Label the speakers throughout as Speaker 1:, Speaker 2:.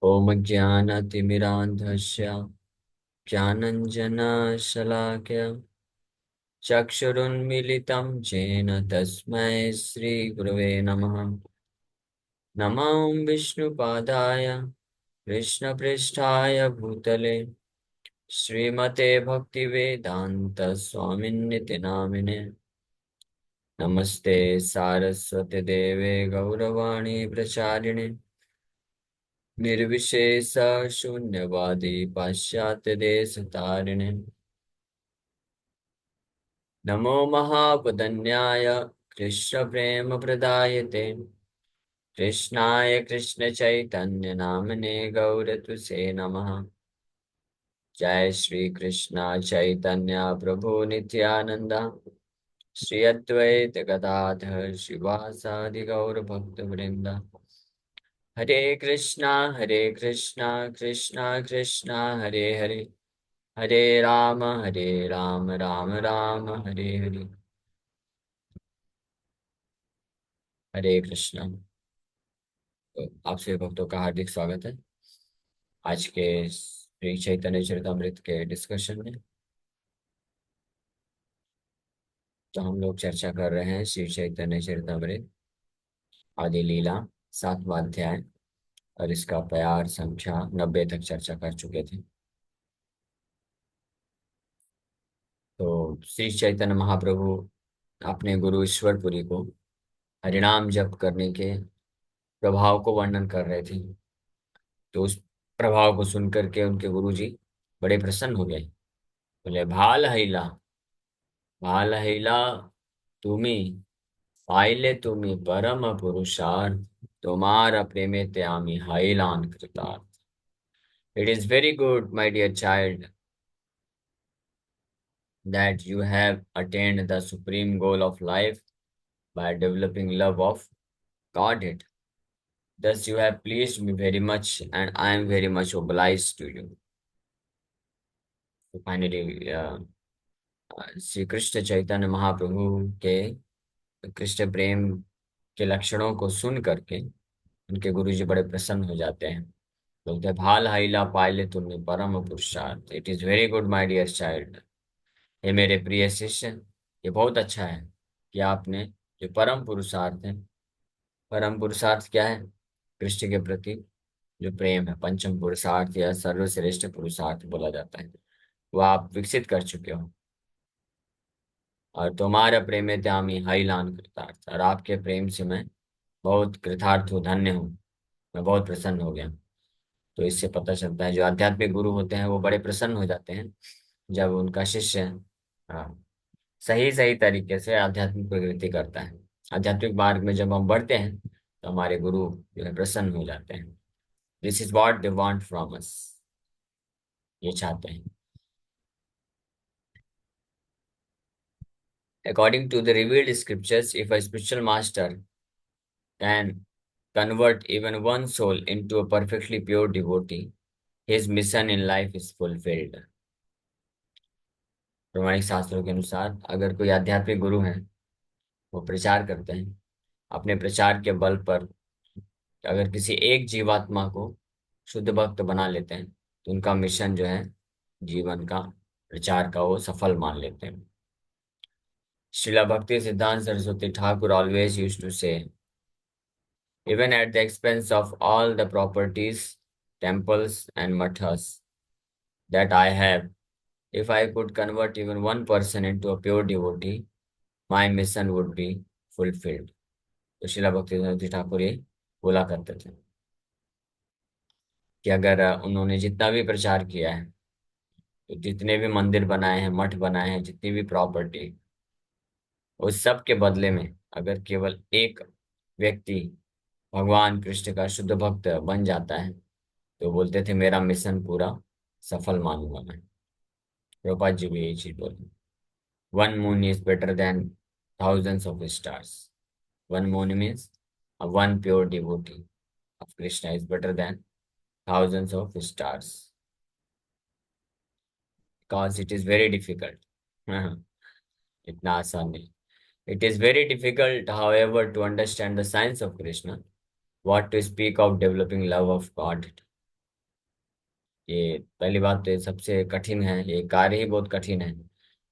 Speaker 1: ॐ ज्ञानतिमिरान्धस्य ज्ञानञ्जनशलाकया चक्षुरुन्मीलितं येन तस्मै श्रीगुरवे नमः। नमो विष्णुपादाय कृष्णपृष्ठाय भूतले श्रीमते भक्तिवेदान्तस्वामिन्निति नामिने। नमस्ते सारस्वती देवे गौरवाणी प्रचारिणे निर्विशेष शून्यवादी पाश्चात्य देश तारिणे। नमो महावदन्याय कृष्ण प्रेम प्रदायते कृष्णाय कृष्ण चैतन्य नामने गौरतुसे नमः। जय श्री कृष्ण चैतन्य प्रभु नित्यानंदा श्री अद्वैत गदाधर शिवासादि गौर भक्त वृंदा। हरे कृष्णा कृष्णा कृष्णा हरे हरे, हरे राम राम राम हरे हरे। हरे कृष्णा। तो आप सभी भक्तों का हार्दिक स्वागत है आज के श्री चैतन्य चरितमृत के डिस्कशन में। तो हम लोग चर्चा कर रहे हैं श्री चैतन्य चरितमृत आदि लीला 7वां अध्याय, और इसका प्यार संख्या 90 तक चर्चा कर चुके थे। तो श्री चैतन्य महाप्रभु अपने गुरु ईश्वरपुरी को हरिनाम जप करने के प्रभाव को वर्णन कर रहे थे। तो उस प्रभाव को सुनकर के उनके गुरुजी बड़े प्रसन्न हो गए। बोले, भाल हैला तुम्ही पाहिले तुम्ही परम पुरुषार्थ, तुम्हारा प्रेमे ते आम्ही हैलान कृतार्थ। It is very good, my dear child, that you have attained the supreme goal of life by developing love of Godhead. Thus you have pleased me very much, and I am very much obliged to you. So finally, Shri Krishna Chaitanya Mahaprabhu के कृष्ण प्रेम के लक्षणों को सुन करके उनके गुरुजी बड़े प्रसन्न हो जाते हैं। बोलते हैं, भाल हाइला पाइले तुमने परम पुरुषार्थ। It is very good my dear child. ये मेरे प्रिय शिष्य, ये बहुत अच्छा है कि आपने जो परम पुरुषार्थ है, परम पुरुषार्थ क्या है? कृष्ण के प्रति जो प्रेम है, पंचम पुरुषार्थ या सर्वश्रेष्ठ पुरुषार्थ बोला जाता है, वो आप विकसित कर चुके हो। और तुम्हारा प्रेम है त्यामी हाईलान कृतार्थ, और आपके प्रेम से मैं बहुत कृतार्थ हूँ, धन्य हूँ, मैं बहुत प्रसन्न हो गया। तो इससे पता चलता है जो आध्यात्मिक गुरु होते हैं वो बड़े प्रसन्न हो जाते हैं जब उनका शिष्य सही सही तरीके से आध्यात्मिक प्रगति करता है। आध्यात्मिक मार्ग में जब हम बढ़ते हैं तो हमारे गुरु जो है प्रसन्न हो जाते हैं। This is what they want from us, ये चाहते हैं। According to the revealed scriptures, if a spiritual master can convert even one soul into a perfectly pure devotee, his mission in life is fulfilled. प्रमाणिक शास्त्रों के अनुसार अगर कोई आध्यात्मिक गुरु है, वो प्रचार करते हैं, अपने प्रचार के बल पर अगर किसी एक जीवात्मा को शुद्ध भक्त बना लेते हैं तो उनका मिशन जो है जीवन का प्रचार का, वो सफल मान लेते हैं। Srila Bhakti Siddhanta Saraswati Thakur always used to say, even at the expense of all the properties, temples, and mathas that I have, if I could convert even one person into a pure devotee, my mission would be fulfilled. तो शिला भक्ति ठाकुर ये बोला करते थे कि अगर उन्होंने जितना भी प्रचार किया है, तो जितने भी मंदिर बनाए हैं, मठ बनाए हैं, जितनी भी प्रॉपर्टी, उस सब के बदले में अगर केवल एक व्यक्ति भगवान कृष्ण का शुद्ध भक्त बन जाता है तो बोलते थे मेरा मिशन पूरा सफल मानूंगा मैं। प्रभुपाद जी भी यही चीज बोले, one moon is better than thousands of stars. One moon means a one pure devotee of Krishna is better than thousands of stars, because it is very difficult. इतना आसान नहीं। It is very difficult, however, to understand the science of Krishna, what to speak of developing love of God. ये पहली बात तो ये सबसे कठिन है, ये कार्य ही बहुत कठिन है।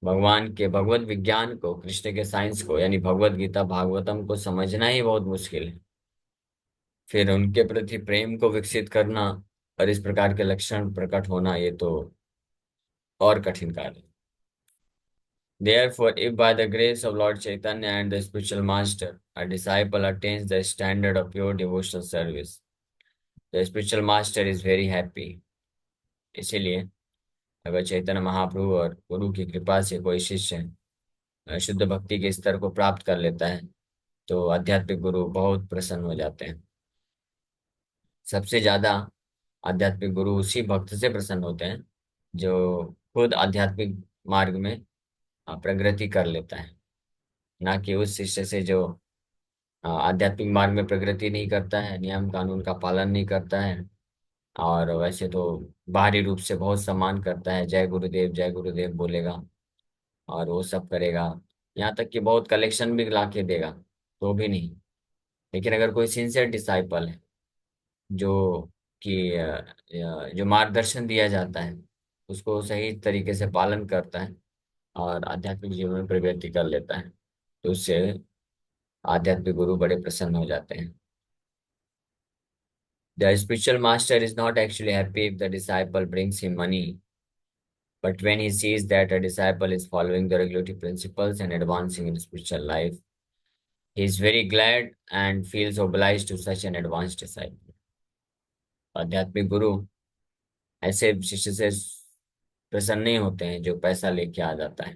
Speaker 1: भगवान के भगवत विज्ञान को, कृष्ण के साइंस को, यानी भगवत गीता भागवतम को समझना ही बहुत मुश्किल है। फिर उनके प्रति प्रेम को विकसित करना और इस प्रकार के लक्षण प्रकट होना, ये तो और कठिन कार्य है। Therefore, if by the grace of Lord Chaitanya and the spiritual master, a disciple attains the standard of pure devotional service, the spiritual master is very happy. इसीलिए अगर चैतन्य महाप्रभु और गुरु की कृपा से कोई शिष्य शुद्ध भक्ति के स्तर को प्राप्त कर लेता है, तो आध्यात्मिक गुरु बहुत प्रसन्न हो जाते हैं। सबसे ज्यादा आध्यात्मिक गुरु उसी भक्त से प्रसन्न होते हैं जो खुद आध्यात्मिक मार्ग में प्रगति कर लेता है, ना कि उस शिष्य से जो आध्यात्मिक मार्ग में प्रगति नहीं करता है, नियम कानून का पालन नहीं करता है, और वैसे तो बाहरी रूप से बहुत सम्मान करता है, जय गुरुदेव बोलेगा और वो सब करेगा, यहाँ तक कि बहुत कलेक्शन भी ला के देगा, तो भी नहीं। लेकिन अगर कोई सिंसियर डिसाइपल है, जो कि जो मार्गदर्शन दिया जाता है उसको सही तरीके से पालन करता है और आध्यात्मिक जीवन में प्रगति कर लेता है, तो उससे आध्यात्मिक गुरु बड़े प्रसन्न हो जाते हैं। The spiritual master is not actually happy if the disciple brings him money, but when he sees that a disciple is following the regulatory principles and advancing in spiritual life, he is very glad and feels obliged to such an advanced disciple. आध्यात्मिक गुरु ऐसे शिष्य से प्रसन्न नहीं होते हैं जो पैसा लेके आ जाता है,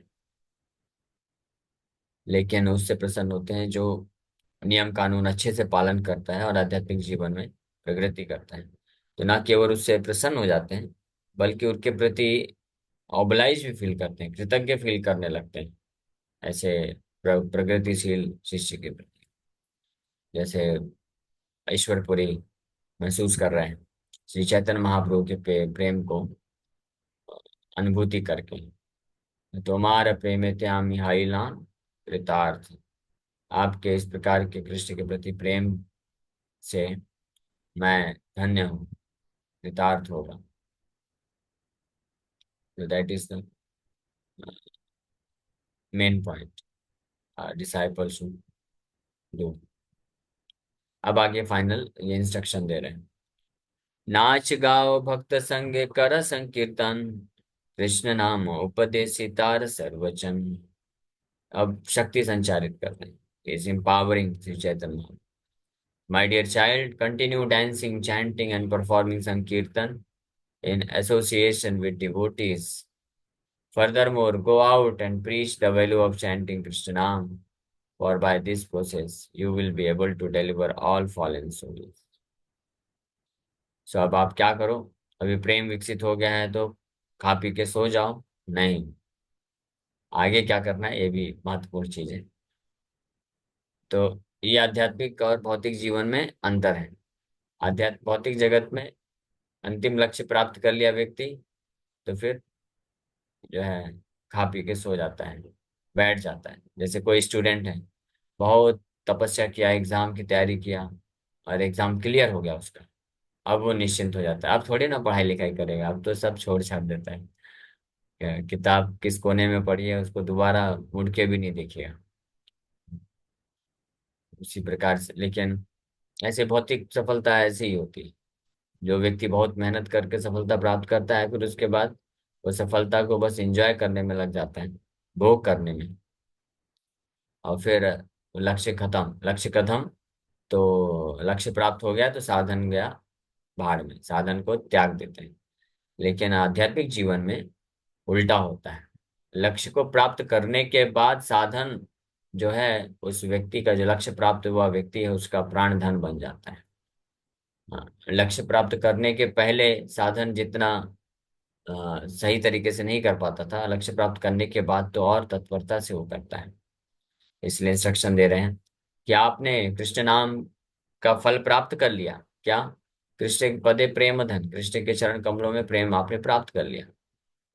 Speaker 1: लेकिन उससे प्रसन्न होते हैं जो नियम कानून अच्छे से पालन करता है और आध्यात्मिक जीवन में प्रगति करता है। तो ना केवल उससे प्रसन्न हो जाते हैं, बल्कि उनके प्रति ऑब्लाइज भी फील करते हैं, कृतज्ञ फील करने लगते हैं ऐसे प्रगतिशील शिष्य के प्रति, जैसे ईश्वरपुरी महसूस कर रहे हैं श्री चैतन्य महाप्रभु के प्रेम को अनुभूति करके। तुम्हारा प्रेम त्यामी हाइलान कृतार्थ, आपके इस प्रकार के कृष्ण के प्रति प्रेम से मैं धन्य हूँ, कृतार्थ होगा। तो that is the main point disciple should do. अब आगे फाइनल ये इंस्ट्रक्शन दे रहे हैं। नाच गाओ भक्त संग कर संकीर्तन, कृष्ण नाम उपदेशितार सर्वचन। अब शक्ति संचारित कर रहे हैं, is empowering Shri Chaitanya. My dear child, continue dancing, chanting and performing sankirtan in association with devotees. Furthermore, go out and preach the value of chanting Krishna Nam, for by this process you will be able to deliver all fallen souls. So अब आप क्या करो, अभी प्रेम विकसित हो गया है तो खा पी के सो जाओ? नहीं, आगे क्या करना है ये भी महत्वपूर्ण चीज है। तो ये आध्यात्मिक और भौतिक जीवन में अंतर है। भौतिक जगत में अंतिम लक्ष्य प्राप्त कर लिया व्यक्ति, तो फिर जो है खा पी के सो जाता है, बैठ जाता है। जैसे कोई स्टूडेंट है, बहुत तपस्या किया, एग्जाम की तैयारी किया और एग्जाम क्लियर हो गया उसका, अब वो निश्चिंत हो जाता है, अब थोड़ी ना पढ़ाई लिखाई करेगा, अब तो सब छोड़ छाड़ देता है। किताब किस कोने में पढ़ी है उसको दोबारा मुड़ के भी नहीं देखिएगा। उसी प्रकार से, लेकिन ऐसे भौतिक सफलता ऐसी ही होती है। जो व्यक्ति बहुत मेहनत करके सफलता प्राप्त करता है, फिर उसके बाद वो सफलता को बस एंजॉय करने में लग जाता है, भोग करने में, और फिर लक्ष्य खत्म, तो लक्ष्य प्राप्त हो गया तो साधन गया भाड़ में, साधन को त्याग देते हैं। लेकिन आध्यात्मिक जीवन में उल्टा होता है, लक्ष्य को प्राप्त करने के बाद साधन जो है, उस व्यक्ति का जो लक्ष्य प्राप्त हुआ व्यक्ति है उसका प्राण धन बन जाता है। हाँ, लक्ष्य प्राप्त करने के पहले साधन जितना सही तरीके से नहीं कर पाता था, लक्ष्य प्राप्त करने के बाद तो और तत्परता से वो करता है। इसलिए इंस्ट्रक्शन दे रहे हैं कि आपने कृष्ण नाम का फल प्राप्त कर लिया क्या? कृष्ण के पदे प्रेम धन, कृष्ण के चरण कमलों में प्रेम आपने प्राप्त कर लिया,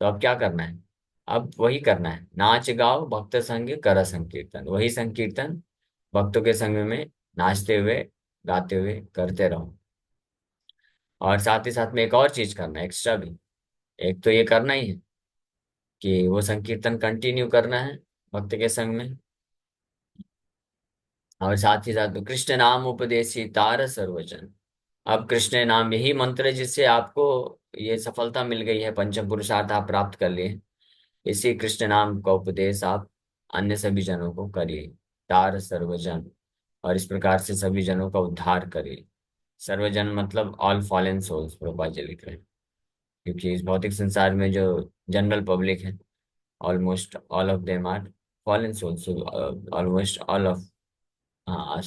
Speaker 1: तो अब क्या करना है? अब वही करना है, नाच गाओ भक्त संग कर संकीर्तन, वही संकीर्तन भक्तों के संग में नाचते हुए गाते हुए करते रहो। और साथ ही साथ में एक और चीज करना है एक्स्ट्रा भी। एक तो ये करना ही है कि वो संकीर्तन कंटिन्यू करना है भक्त के संग में। और साथ ही साथ कृष्ण नाम उपदेशी तार सर्वजन। अब कृष्ण नाम यही मंत्र है जिससे आपको ये सफलता मिल गई है, पंचम पुरुषार्थ आप प्राप्त कर लिए। इसी कृष्ण नाम का उपदेश आप अन्य सभी जनों को करिए, तार सर्वजन। और इस प्रकार से सभी जनों का उद्धार करिए। सर्वजन मतलब all fallen souls, Prabhupada ji लिख रहे हैं। क्योंकि इस भौतिक संसार में जो जनरल पब्लिक है, almost all of them are fallen souls. Almost all of, हाँ,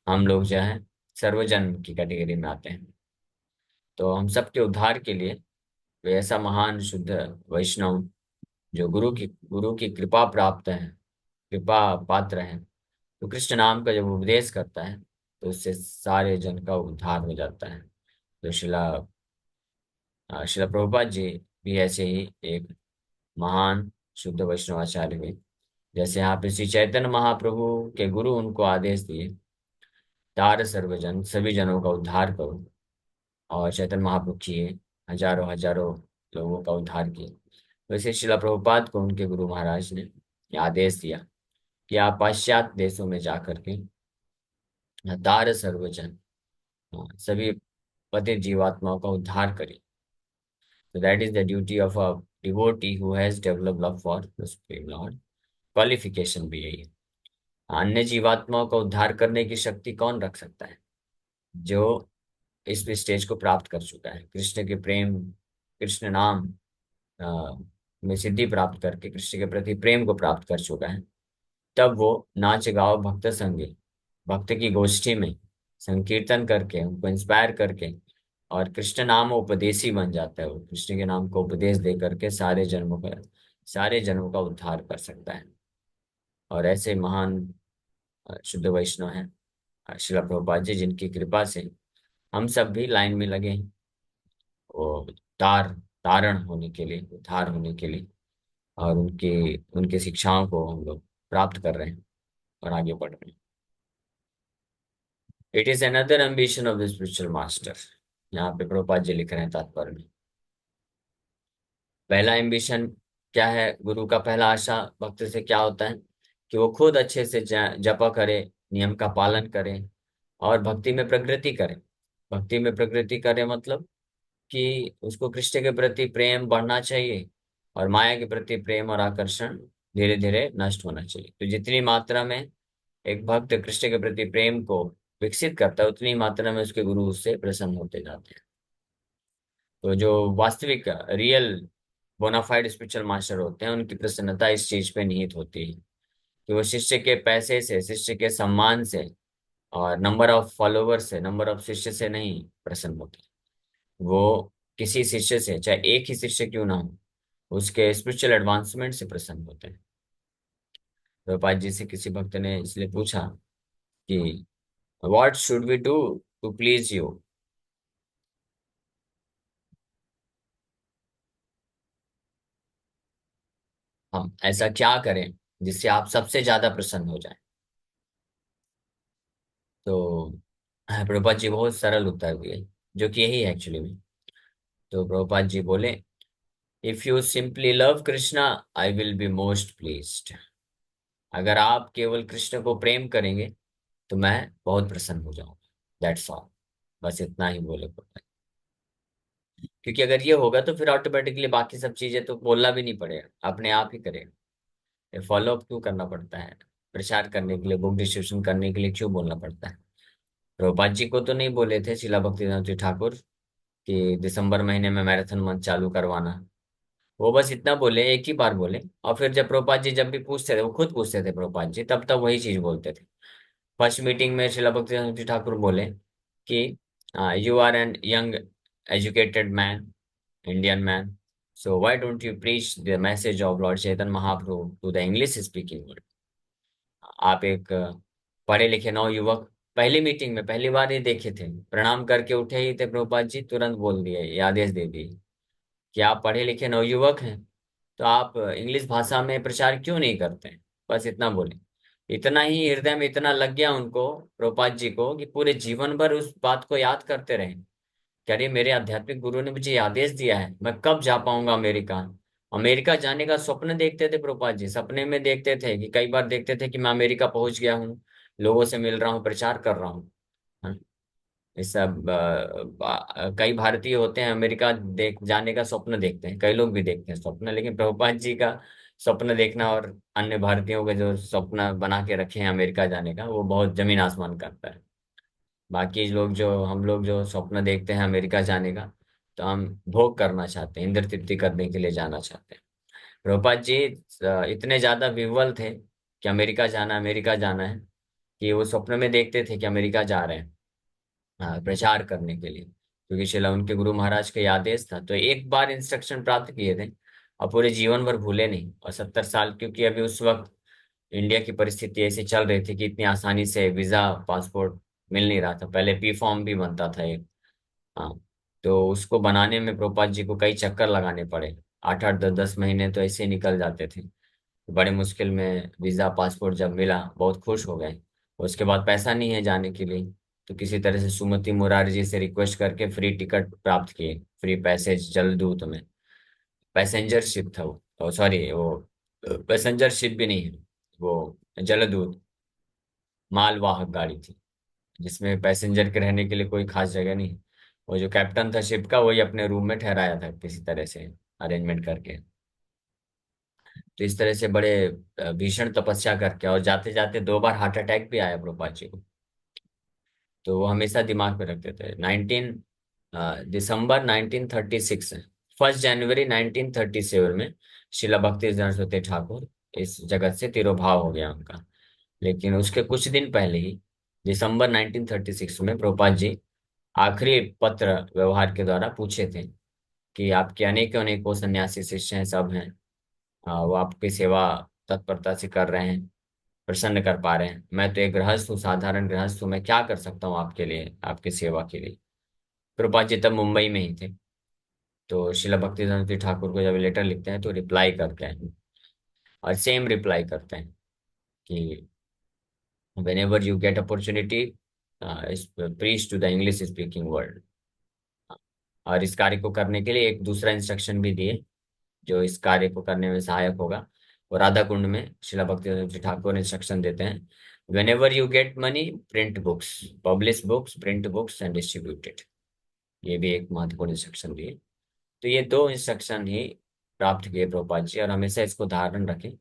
Speaker 1: हम लोग जो है सर्वजन की कैटेगरी में आते हैं। तो हम सबके उद्धार के लिए वे ऐसा महान शुद्ध वैष्णव जो गुरु की कृपा प्राप्त है, कृपा पात्र है, तो कृष्ण नाम का जब उपदेश करता है तो उससे सारे जन का उद्धार हो जाता है। तो शिला प्रभुपाद जी भी ऐसे ही एक महान शुद्ध वैष्णवाचार्य हुए। जैसे यहाँ पे श्री चैतन्य महाप्रभु के गुरु उनको आदेश दिए, तार सर्वजन, सभी जनों का उद्धार करो। और चैतन्य महाप्रभु किए, हजारों हजारों लोगों का उद्धार किए। वैसे शिला प्रभुपाद को उनके गुरु महाराज ने ये आदेश दिया कि आप पाश्चात्य देशों में जाकर के तार सर्वजन, सभी पतित जीवात्माओं का उद्धार करें। So that is the duty of a devotee who has developed love for the Supreme Lord. Qualification भी यही है। अन्य जीवात्माओं का उद्धार करने की शक्ति कौन रख सकता है? जो इस स्टेज को प्राप्त कर चुका है, कृष्ण के प्रेम, कृष्ण नाम में सिद्धि प्राप्त करके कृष्ण के प्रति प्रेम को प्राप्त कर चुका है। तब वो नाच गाओ भक्त संगे, भक्त की गोष्ठी में संकीर्तन करके उनको इंस्पायर करके और कृष्ण नाम उपदेशी बन जाता है। वो कृष्ण के नाम को उपदेश दे करके सारे जन्मों का उद्धार कर सकता है। और ऐसे महान शुद्ध वैष्णव हैं शिला प्रभुपाद जी, जिनकी कृपा से हम सब भी लाइन में लगे हैं वो तारण होने के लिए, उद्धार होने के लिए। और उनके उनके शिक्षाओं को हम लोग प्राप्त कर रहे हैं और आगे बढ़ रहे हैं। It is another ambition of the spiritual master. यहाँ पे प्रभुपाद जी लिख रहे हैं तात्पर्य में। पहला एम्बिशन क्या है? गुरु का पहला आशा भक्त से क्या होता है कि वो खुद अच्छे से जपा करे, नियम का पालन करे और भक्ति में प्रगति करे। भक्ति में प्रगति करे मतलब कि उसको कृष्ण के प्रति प्रेम बढ़ना चाहिए और माया के प्रति प्रेम और आकर्षण धीरे धीरे नष्ट होना चाहिए। तो जितनी मात्रा में एक भक्त कृष्ण के प्रति प्रेम को विकसित करता है, उतनी मात्रा में उसके गुरु उससे प्रसन्न होते जाते हैं। तो जो वास्तविक रियल बोनाफाइड स्पिरिचुअल मास्टर होते हैं, उनकी प्रसन्नता इस चीज पे निहित होती है कि वो शिष्य के पैसे से, शिष्य के सम्मान से और नंबर ऑफ फॉलोवर से, नंबर ऑफ शिष्य से नहीं प्रसन्न होते। वो किसी शिष्य से, चाहे एक ही शिष्य क्यों ना हो, उसके स्पिरिचुअल एडवांसमेंट से प्रसन्न होते हैं। प्रभुपाद जी से किसी भक्त ने इसलिए पूछा कि what should we do to please you? हम ऐसा क्या करें जिससे आप सबसे ज्यादा प्रसन्न हो जाएं? तो प्रभुपाद जी बहुत सरल उत्तर दिए, जो कि यही है एक्चुअली में। तो प्रभुपाद जी बोले, if you simply love Krishna I will be most pleased. अगर आप केवल कृष्ण को प्रेम करेंगे तो मैं बहुत प्रसन्न हो जाऊंगा। That's all. बस इतना ही बोले प्रभुपाद। क्योंकि अगर ये होगा तो फिर ऑटोमेटिकली बाकी सब चीजें तो बोलना भी नहीं पड़ेगा, अपने आप ही करेगा। फॉलो अप क्यों करना पड़ता है? प्रचार करने के लिए, बुक डिस्ट्रीब्यूशन करने के लिए क्यों बोलना पड़ता है? प्रभुपाद जी को तो नहीं बोले थे शिला भक्तिवेदांत जी ठाकुर कि दिसंबर महीने में मैराथन मंथ चालू करवाना। वो बस इतना बोले, एक ही बार बोले। और फिर जब प्रभुपाद जी जब भी पूछते थे, वो खुद पूछते थे प्रभुपाद जी, तब तब वही चीज बोलते थे। फर्स्ट मीटिंग में शिला भक्तिवेदांत जी ठाकुर बोले कि you are an young educated man, Indian man, so why don't you preach the message of lord Chaitanya Mahaprabhu to the English speaking world? आप एक पढ़े लिखे नौ युवक, पहली मीटिंग में पहली बार ही देखे थे, प्रणाम करके उठे ही थे प्रभुपाद जी, तुरंत बोल दिए, ये आदेश दे दिए कि आप पढ़े लिखे नवयुवक हैं, तो आप इंग्लिश भाषा में प्रचार क्यों नहीं करते हैं? बस इतना बोले। इतना ही हृदय में इतना लग गया उनको, प्रभुपाद जी को, कि पूरे जीवन भर उस बात को याद करते रहे कह रही मेरे आध्यात्मिक गुरु ने मुझे ये आदेश दिया है, मैं कब जा पाऊंगा अमेरिका। अमेरिका जाने का स्वप्न देखते थे प्रभुपाद जी, सपने में देखते थे कि कई बार देखते थे कि मैं अमेरिका पहुंच गया हूँ, लोगों से मिल रहा हूँ, प्रचार कर रहा हूँ। हाँ, ये सब कई भारतीय होते हैं अमेरिका देख जाने का स्वप्न देखते हैं, कई लोग भी देखते हैं स्वप्न, लेकिन प्रभुपाद जी का स्वप्न देखना और अन्य भारतीयों के जो स्वप्न बना के रखे हैं अमेरिका जाने का, वो बहुत जमीन आसमान का अंतर है। बाकी लोग जो हम लोग जो स्वप्न देखते हैं अमेरिका जाने का, तो हम भोग करना चाहते हैं, इंद्र तृप्ति करने के लिए जाना चाहते हैं। प्रभुपाद जी इतने ज्यादा विह्वल थे कि अमेरिका जाना है, कि वो स्वप्न में देखते थे कि अमेरिका जा रहे हैं प्रचार करने के लिए, क्योंकि शिला उनके गुरु महाराज का ये आदेश था। तो एक बार इंस्ट्रक्शन प्राप्त किए थे और पूरे जीवन भर भूले नहीं। और 70 साल, क्योंकि अभी उस वक्त इंडिया की परिस्थिति ऐसी चल रही थी कि इतनी आसानी से वीजा पासपोर्ट मिल नहीं रहा था, पहले पी फॉर्म भी बनता था एक। हाँ, तो उसको बनाने में प्रभुपाद जी को कई चक्कर लगाने पड़े, 8 8 10 10 महीने तो ऐसे ही निकल जाते थे। बड़े मुश्किल में वीजा पासपोर्ट जब मिला बहुत खुश हो गए। उसके बाद पैसा नहीं है जाने के लिए, तो किसी तरह से सुमति मुरारी जी से रिक्वेस्ट करके फ्री टिकट प्राप्त किए, फ्री पैसेज जलदूत में। पैसेंजर शिप था वो, सॉरी वो पैसेंजर शिप भी नहीं है, वो जलदूत मालवाहक गाड़ी थी, जिसमें पैसेंजर के रहने के लिए कोई खास जगह नहीं। वो जो कैप्टन था शिप का, वही अपने रूम में ठहराया था किसी तरह से अरेंजमेंट करके। तो इस तरह से बड़े भीषण तपस्या करके, और जाते जाते 2 बार हार्ट अटैक भी आया प्रभुपाद जी को। तो वो हमेशा दिमाग में रखते थे। 19 दिसंबर 1936 है, 1 जनवरी 1937 में शिला भक्ति सरस्वती ठाकुर इस जगत से तिरोभाव हो गया उनका। लेकिन उसके कुछ दिन पहले ही, दिसंबर 1936 में प्रभुपाद जी आखिरी पत्र व्यवहार के द्वारा पूछे थे कि आपके अनेकों अनेकों सन्यासी शिष्य हैं, सब हैं, वो आपकी सेवा तत्परता से कर रहे हैं, प्रसन्न कर पा रहे हैं। मैं तो एक गृहस्थ हूँ, साधारण गृहस्थ हूँ, मैं क्या कर सकता हूँ आपके लिए, आपकी सेवा के लिए। कृपा जी तब मुंबई में ही थे। तो शिला भक्ति सरस्वती ठाकुर को जब लेटर लिखते हैं तो रिप्लाई करते हैं, और सेम रिप्लाई करते हैं कि whenever you get opportunity preach to the English speaking world. और इस कार्य को करने के लिए एक दूसरा इंस्ट्रक्शन भी दिए, जो इस कार्य को करने में सहायक होगा। और राधा कुंड में शिला भक्ति ठाकुर इंस्ट्रक्शन देते हैं, when ever you get money print books, publish books, print books and distributed. ये भी एक महत्वपूर्ण इंस्ट्रक्शन दिए। तो ये दो इंस्ट्रक्शन ही प्राप्त किए प्रभुपाद जी, और हमेशा इसको धारण रखें।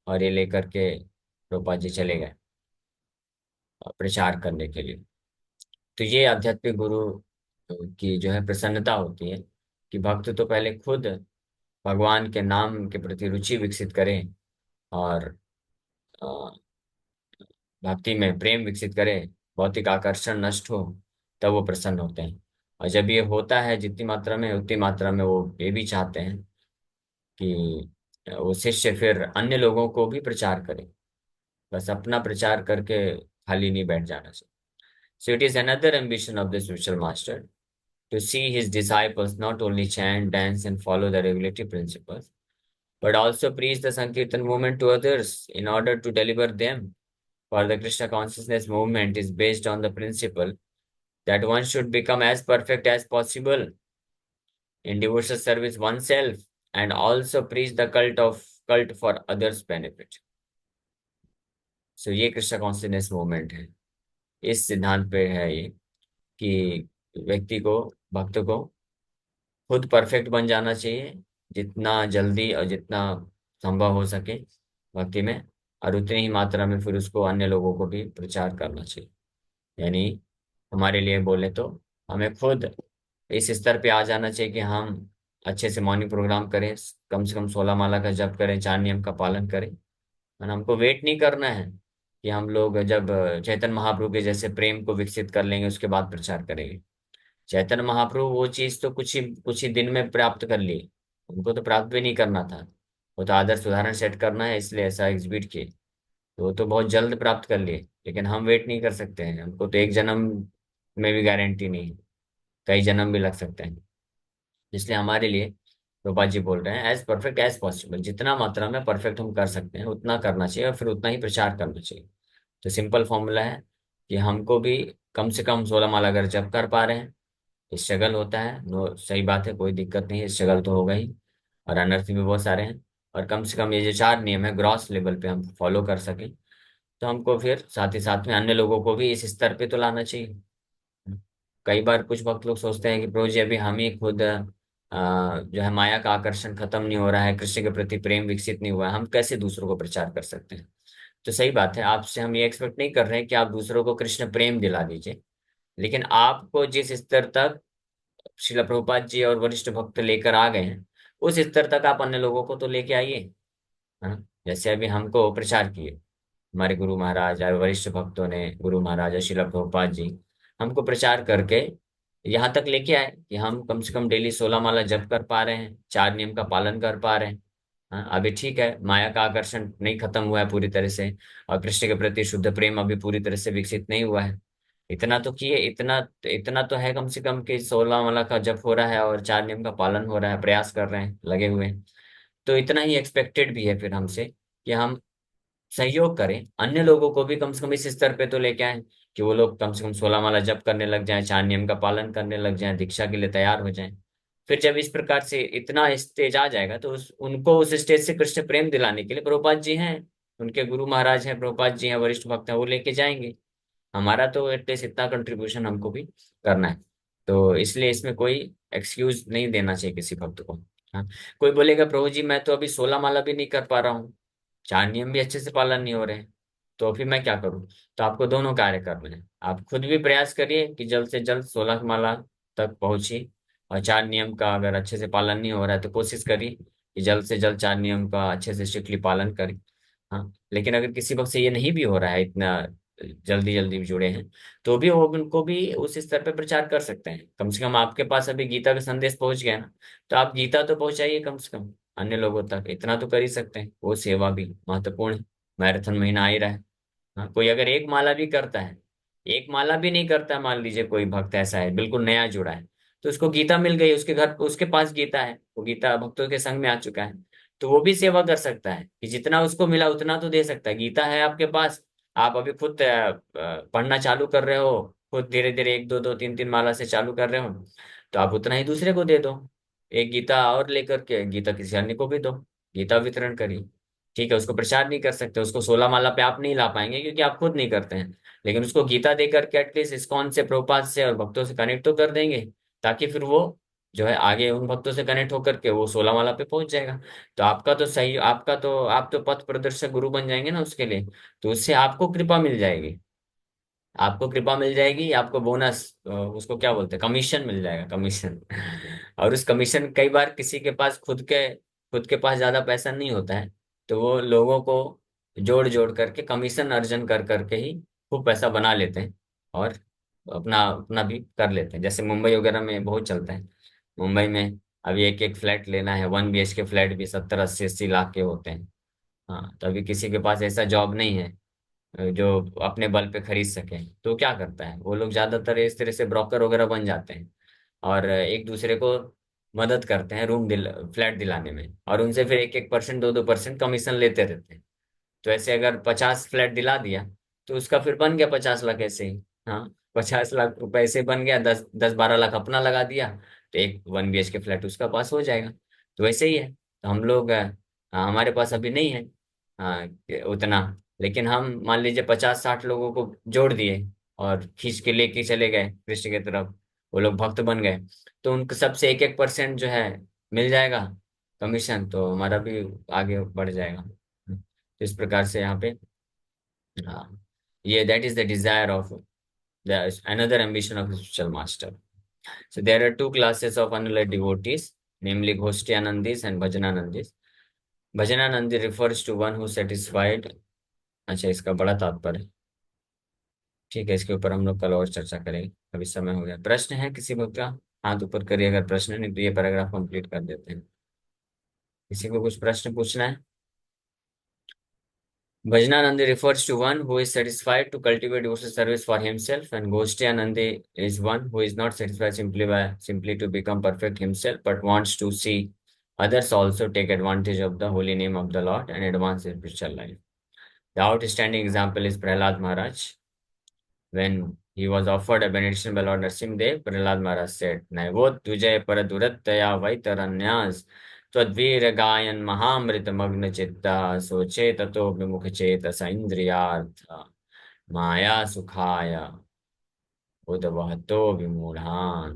Speaker 1: और ये लेकर के प्रभुपाद जी चले गए प्रचार करने के लिए। तो ये आध्यात्मिक गुरु की जो है प्रसन्नता होती है, कि भक्त तो पहले खुद भगवान के नाम के प्रति रुचि विकसित करें, और अ, भक्ति में प्रेम विकसित करें, भौतिक आकर्षण नष्ट हो, तब वो प्रसन्न होते हैं। और जब ये होता है जितनी मात्रा में, उतनी मात्रा में वो ये भी चाहते हैं कि वो शिष्य फिर अन्य लोगों को भी प्रचार करे, बस अपना प्रचार करके खाली नहीं बैठ जाना चाहिए। So it is another ambition of the spiritual master to see his disciples not only chant, dance, and follow the regulatory principles, but also preach the Sankirtan movement to others in order to deliver them. For the Krishna consciousness movement is based on the principle that one should become as perfect as possible in devotional service oneself, and also preach the cult for others' benefit. So ये Krishna consciousness movement है, इस सिद्धांत पे है ये, कि व्यक्ति को, भक्त को खुद परफेक्ट बन जाना चाहिए जितना जल्दी और जितना संभव हो सके भक्ति में, और उतनी ही मात्रा में फिर उसको अन्य लोगों को भी प्रचार करना चाहिए। यानी हमारे लिए बोले तो हमें खुद इस स्तर पे आ जाना चाहिए कि हम अच्छे से मॉर्निंग प्रोग्राम करें, कम से कम 16 माला का जप करें, 4 नियम का पालन करें। और हमको वेट नहीं करना है कि हम लोग जब चैतन्य महाप्रभु के जैसे प्रेम को विकसित कर लेंगे उसके बाद प्रचार करेंगे। चैतन्य महाप्रभु वो चीज तो कुछ ही दिन में प्राप्त कर ली, उनको तो प्राप्त भी नहीं करना था। वो तो आदर्श उदाहरण सेट करना है, इसलिए ऐसा एग्जिबिट किए, तो वो तो बहुत जल्द प्राप्त कर लिए। लेकिन हम वेट नहीं कर सकते हैं, हमको तो एक जन्म में भी गारंटी नहीं है, कई जन्म भी लग सकते हैं। इसलिए हमारे लिए रूपा जी बोल रहे हैं एज परफेक्ट एज पॉसिबल, जितना मात्रा में परफेक्ट हम कर सकते हैं उतना करना चाहिए, और फिर उतना ही प्रचार करना चाहिए। तो सिंपल फॉर्मूला है कि हमको भी कम से कम 16 माला अगर जप कर पा रहे हैं, स्ट्रगल होता है, नो, सही बात है, कोई दिक्कत नहीं है, स्ट्रगल तो होगा ही। और अनर्थ भी बहुत सारे हैं। और कम से कम ये जो 4 नियम है ग्रॉस लेवल पे हम फॉलो कर सकें, तो हमको फिर साथ ही साथ में अन्य लोगों को भी इस स्तर पे तो लाना चाहिए। कई बार कुछ वक्त लोग सोचते हैं कि प्रभु जी अभी हम ही खुद जो है माया का आकर्षण खत्म नहीं हो रहा है, कृष्ण के प्रति प्रेम विकसित नहीं हुआ है, हम कैसे दूसरों को प्रचार कर सकते हैं। तो सही बात है, आपसे हम ये एक्सपेक्ट नहीं कर रहे हैं कि आप दूसरों को कृष्ण प्रेम दिला दीजिए, लेकिन आपको जिस स्तर तक श्रील प्रभुपाद जी और वरिष्ठ भक्त लेकर आ गए हैं, उस स्तर तक आप अन्य लोगों को तो लेके आइए, है ना। जैसे अभी हमको प्रचार किए हमारे गुरु महाराज और वरिष्ठ भक्तों ने, गुरु महाराज और श्रील प्रभुपाद जी हमको प्रचार करके यहाँ तक लेके आए कि हम कम से कम डेली 16 माला जप कर पा रहे हैं, 4 नियम का पालन कर पा रहे हैं। हाँ, अभी ठीक है, माया का आकर्षण नहीं खत्म हुआ है पूरी तरह से, और कृष्ण के प्रति शुद्ध प्रेम अभी पूरी तरह से विकसित नहीं हुआ है। इतना तो किए, इतना इतना तो है कम से कम कि 16 माला का जप हो रहा है और 4 नियम का पालन हो रहा है, प्रयास कर रहे हैं, लगे हुए हैं। तो इतना ही एक्सपेक्टेड भी है फिर हमसे कि हम सहयोग करें, अन्य लोगों को भी कम से कम इस स्तर पे तो लेके आए कि वो लोग कम से कम 16 माला जप करने लग जाएं, 4 नियम का पालन करने लग जाएं, दीक्षा के लिए तैयार हो जाएं। फिर जब इस प्रकार से इतना स्टेज आ जाएगा, तो उनको उस स्टेज से कृष्ण प्रेम दिलाने के लिए प्रभुपाद जी हैं, उनके गुरु महाराज हैं, प्रभुपाद जी हैं, वरिष्ठ भक्त हैं, वो लेके जाएंगे। हमारा तो एटलीस्ट इतना कंट्रीब्यूशन हमको भी करना है। तो इसलिए इसमें कोई एक्सक्यूज नहीं देना चाहिए किसी भक्त को। हाँ, कोई बोलेगा प्रभु जी मैं तो अभी 16 माला भी नहीं कर पा रहा हूँ, 4 नियम भी अच्छे से पालन नहीं हो रहे हैं, तो फिर मैं क्या करूँ। तो आपको दोनों कार्य करने हैं, आप खुद भी प्रयास करिए कि जल्द से जल्द 16 माला तक पहुंचिए, और 4 नियम का अगर अच्छे से पालन नहीं हो रहा है तो कोशिश करिए कि जल्द से जल्द 4 नियम का अच्छे से स्ट्रिक्टली पालन करें। हाँ, लेकिन अगर किसी वक्त से ये नहीं भी हो रहा है, इतना जल्दी जल्दी जुड़े हैं, तो भी वो उनको भी उस स्तर पे प्रचार कर सकते हैं। कम से कम आपके पास अभी गीता का संदेश पहुंच गया ना, तो आप गीता तो पहुंचाइए कम से कम अन्य लोगों तक, इतना तो कर ही सकते हैं, वो सेवा भी महत्वपूर्ण है। मैराथन महीना आ ही रहा है। हाँ, कोई अगर एक माला भी करता है, एक माला भी नहीं करता है, मान लीजिए कोई भक्त ऐसा है बिल्कुल नया जुड़ा है, तो उसको गीता मिल गई, उसके घर उसके पास गीता है, वो गीता भक्तों के संग में आ चुका है, तो वो भी सेवा कर सकता है कि जितना उसको मिला उतना तो दे सकता है। गीता है आपके पास, आप अभी खुद पढ़ना चालू कर रहे हो, खुद धीरे धीरे 1 2 2 3 3 माला से चालू कर रहे हो, तो आप उतना ही दूसरे को दे दो। एक गीता और लेकर के गीता किसी अन्य को भी दो, गीता वितरण करिए। ठीक है, उसको प्रचार नहीं कर सकते, उसको 16 माला पे आप नहीं ला पाएंगे क्योंकि आप खुद नहीं करते हैं, लेकिन उसको गीता दे करके एटलीस्ट इस्कॉन से, प्रभुपाद से और भक्तों से कनेक्ट तो कर देंगे, ताकि फिर वो जो है आगे उन भक्तों से कनेक्ट होकर के वो 16 माला पे पहुंच जाएगा। तो आपका तो सही, आपका तो आप तो पथ प्रदर्शक गुरु बन जाएंगे ना उसके लिए, तो उससे आपको कृपा मिल जाएगी, आपको कृपा मिल जाएगी, आपको बोनस, उसको क्या बोलते हैं, कमीशन मिल जाएगा, कमीशन। और उस कमीशन, कई बार किसी के पास खुद के पास ज्यादा पैसा नहीं होता है, तो वो लोगों को जोड़ जोड़ करके कमीशन अर्जन कर करके ही खूब पैसा बना लेते हैं, और अपना अपना भी कर लेते हैं। जैसे मुंबई वगैरह में बहुत चलता है। मुंबई में अभी एक एक फ्लैट लेना है, 1 BHK फ्लैट भी 70 80 80 लाख के होते हैं। हाँ, तो अभी किसी के पास ऐसा जॉब नहीं है जो अपने बल पे खरीद सके, तो क्या करता है, वो लोग ज्यादातर इस तरह से ब्रोकर वगैरह बन जाते हैं, और एक दूसरे को मदद करते हैं फ्लैट दिलाने में, और उनसे फिर 1 1% 2 2% कमीशन लेते रहते हैं। तो ऐसे अगर 50 फ्लैट दिला दिया, तो उसका फिर बन गया 50 लाख ऐसे ही। हाँ, 50 लाख रुपए ऐसे बन गया, 10 10 12 लाख अपना लगा दिया, तो एक 1 BHK फ्लैट उसका पास हो जाएगा। तो वैसे ही है, तो हम लोग हमारे पास अभी नहीं है उतना, लेकिन हम मान लीजिए 50 60 लोगों को जोड़ दिए और खींच के लेके चले गए कृष्ण की तरफ, वो लोग भक्त बन गए, तो उनको सबसे 1 1% जो है मिल जाएगा कमीशन, तो हमारा भी आगे बढ़ जाएगा। तो इस प्रकार से यहाँ पे, हाँ, ये that is the desire of the another ambition of spiritual master. So there are two classes of unalloyed devotees, namely Ghoshtianandis and Bhajananandis. Bhajananandi refers to one who satisfied। अच्छा, इसका बड़ा तात्पर्य, ठीक है, इसके ऊपर हम लोग कल और चर्चा करेंगे, अभी समय हो गया। प्रश्न है किसी को का, हाथ ऊपर करिए अगर प्रश्न नहीं, तो ये पैराग्राफ कंप्लीट कर देते हैं। किसी को कुछ प्रश्न पूछना है। Bhajananandi refers to one who is satisfied to cultivate devotional service for himself, and Ghoshtianandi is one who is not satisfied simply to become perfect himself, but wants to see others also take advantage of the holy name of the Lord and advance their spiritual life. The outstanding example is Prahlad Maharaj, when He was offered a benediction by Lord Nrsimhadev. Prahlad Maharaj said, Naivot tujay paraduratya vaitaranyas त्वद्वीर गायन महामृत मग्न चित्ता सोचे ततो विमुख चेतस इंद्रियार्थ माया सुखाय उद्वहतो विमूढ़ान।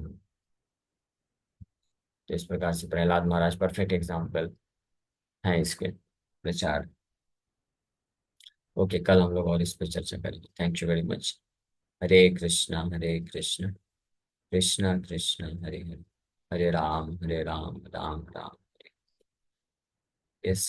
Speaker 1: तो इस प्रकार से प्रहलाद महाराज परफेक्ट एग्जाम्पल है इसके प्रचार। ओके, कल हम लोग और इस पर चर्चा करेंगे। Thank you very much. Hare Krishna Hare Krishna Krishna Krishna Hare Hare, Hare Ram Ram Ram. Yes.